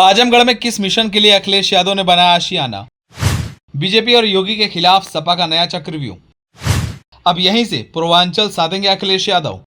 आजमगढ़ में किस मिशन के लिए अखिलेश यादव ने बनाया आशियाना? बीजेपी और योगी के खिलाफ सपा का नया चक्रव्यूह। अब यहीं से पूर्वांचल साधेंगे अखिलेश यादव।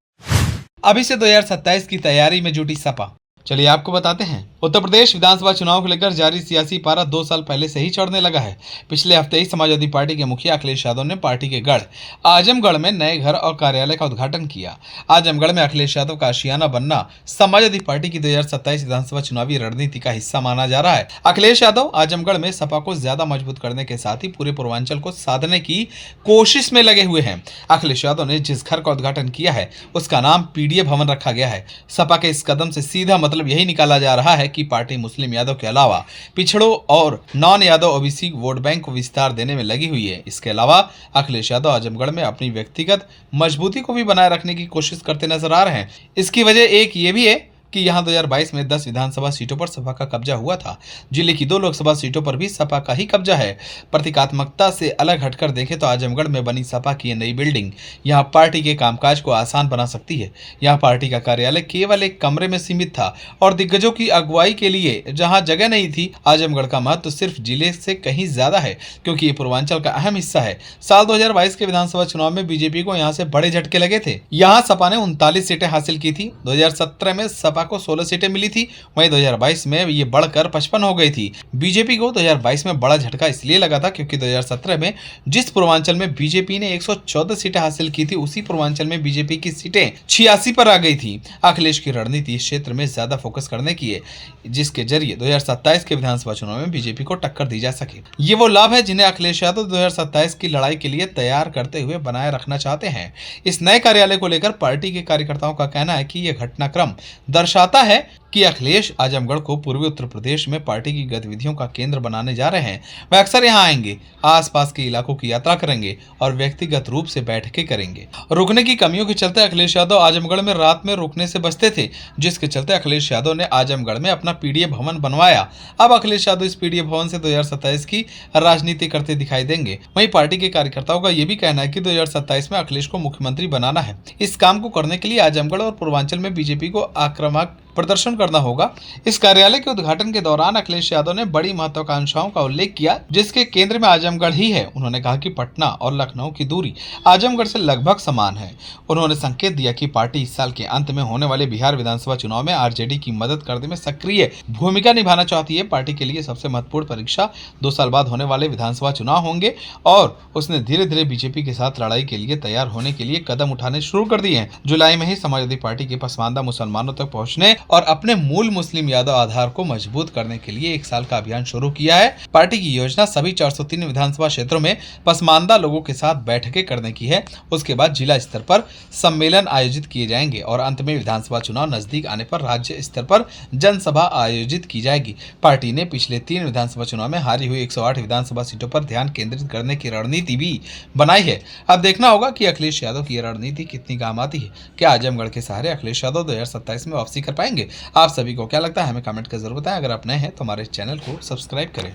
अभी से 2027 की तैयारी में जुटी सपा। चलिए आपको बताते हैं। उत्तर प्रदेश विधानसभा चुनाव को लेकर जारी सियासी पारा 2 साल पहले से ही चढ़ने लगा है। पिछले हफ्ते ही समाजवादी पार्टी के मुखिया अखिलेश यादव ने पार्टी के गढ़ आजमगढ़ में नए घर और कार्यालय का उद्घाटन किया। आजमगढ़ में अखिलेश यादव का आशियाना बनना समाजवादी पार्टी की 2027 विधानसभा चुनावी रणनीति का हिस्सा माना जा रहा है। अखिलेश यादव आजमगढ़ में सपा को ज्यादा मजबूत करने के साथ ही पूरे पूर्वांचल को साधने की कोशिश में लगे हुए हैं। अखिलेश यादव ने जिस घर का उद्घाटन किया है उसका नाम पीडीए भवन रखा गया है। सपा के इस कदम से सीधा मतलब यही निकाला जा रहा है कि पार्टी मुस्लिम यादव के अलावा पिछड़ों और non Yadav OBC vote bank को विस्तार देने में लगी हुई है। इसके अलावा अखिलेश यादव आजमगढ़ में अपनी व्यक्तिगत मजबूती को भी बनाए रखने की कोशिश करते नजर आ रहे हैं। इसकी वजह एक ये भी है कि यहां 2022 में 10 विधानसभा सीटों पर सपा का कब्जा हुआ था। जिले की 2 लोकसभा सीटों पर भी सपा का ही कब्जा है। प्रतीकात्मकता से अलग हटकर देखें तो आजमगढ़ में बनी सपा की नई बिल्डिंग यहां पार्टी के कामकाज को आसान बना सकती है। यहां पार्टी का कार्यालय केवल एक कमरे में सीमित था और दिग्गजों की अगुवाई के लिए जहां जगह नहीं थी। आजमगढ़ का महत्व सिर्फ जिले से कहीं ज्यादा है क्योंकि ये पूर्वांचल का अहम हिस्सा है। साल 2022 के विधानसभा चुनाव में बीजेपी को यहाँ से बड़े झटके लगे थे। यहाँ सपा ने 39 सीटें हासिल की थी। 2017 में सपा को 16 सीटें मिली थी, वहीं 2022 में ये बढ़कर 55 हो गई थी। बीजेपी को 2022 में बड़ा झटका इसलिए लगा था क्योंकि 2017 में जिस पूर्वांचल में बीजेपी ने 114 सीटें हासिल की थी उसी पूर्वांचल में बीजेपी की सीटें 86 पर आ गई थी। अखिलेश की रणनीति इस क्षेत्र में ज्यादा फोकस करने की है जिसके जरिए 2027 के विधानसभा चुनाव में बीजेपी को टक्कर दी जा सके। ये वो लाभ है जिन्हें अखिलेश यादव 2027 की लड़ाई के लिए तैयार करते हुए बनाए रखना चाहते हैं। इस नए कार्यालय को लेकर पार्टी के कार्यकर्ताओं का कहना है कि यह घटनाक्रम दर्शाता है कि अखिलेश आजमगढ़ को पूर्वी उत्तर प्रदेश में पार्टी की गतिविधियों का केंद्र बनाने जा रहे हैं। वह अक्सर यहाँ आएंगे, आसपास के इलाकों की यात्रा करेंगे और व्यक्तिगत रूप से बैठकें करेंगे। रुकने की कमियों के चलते अखिलेश यादव आजमगढ़ में रात में रुकने से बचते थे, जिसके चलते अखिलेश यादव ने आजमगढ़ में अपना पीडीए भवन बनवाया। अब अखिलेश यादव इस पीडीए भवन से 2027 की राजनीति करते दिखाई देंगे। वहीं पार्टी के कार्यकर्ताओं का यह भी कहना है कि 2027 में अखिलेश को मुख्यमंत्री बनाना है। इस काम को करने के लिए आजमगढ़ और पूर्वांचल में बीजेपी को आक्रामक प्रदर्शन करना होगा। इस कार्यालय के उद्घाटन के दौरान अखिलेश यादव ने बड़ी महत्वाकांक्षाओं का उल्लेख किया जिसके केंद्र में आजमगढ़ ही है। उन्होंने कहा कि पटना और लखनऊ की दूरी आजमगढ़ से लगभग समान है। उन्होंने संकेत दिया कि पार्टी इस साल के अंत में होने वाले बिहार विधानसभा चुनाव में आरजेडी की मदद करने में सक्रिय भूमिका निभाना चाहती है। पार्टी के लिए सबसे महत्वपूर्ण परीक्षा 2 साल बाद होने वाले विधानसभा चुनाव होंगे और उसने धीरे धीरे बीजेपी के साथ लड़ाई के लिए तैयार होने के लिए कदम उठाने शुरू कर दिए हैं। जुलाई में ही समाजवादी पार्टी के पसमानदा मुसलमानों तक पहुंचने और अपने मूल मुस्लिम यादव आधार को मजबूत करने के लिए 1 साल का अभियान शुरू किया है। पार्टी की योजना सभी 403 विधानसभा क्षेत्रों में पसमानदा लोगों के साथ बैठकें करने की है। उसके बाद जिला स्तर पर सम्मेलन आयोजित किए जाएंगे और अंत में विधानसभा चुनाव नजदीक आने पर राज्य स्तर पर जनसभा आयोजित की जाएगी। पार्टी ने पिछले 3 विधानसभा चुनाव में हारी हुई 108 विधानसभा सीटों पर ध्यान केंद्रित करने की रणनीति भी बनाई है। अब देखना होगा कि अखिलेश यादव की रणनीति कितनी काम आती है। क्या आजमगढ़ के सहारे अखिलेश यादव 2027 में वापसी कर पाएंगे? आप सभी को क्या लगता है हमें कमेंट कर जरूर बताएं। अगर आप नए हैं तो हमारे चैनल को सब्सक्राइब करें।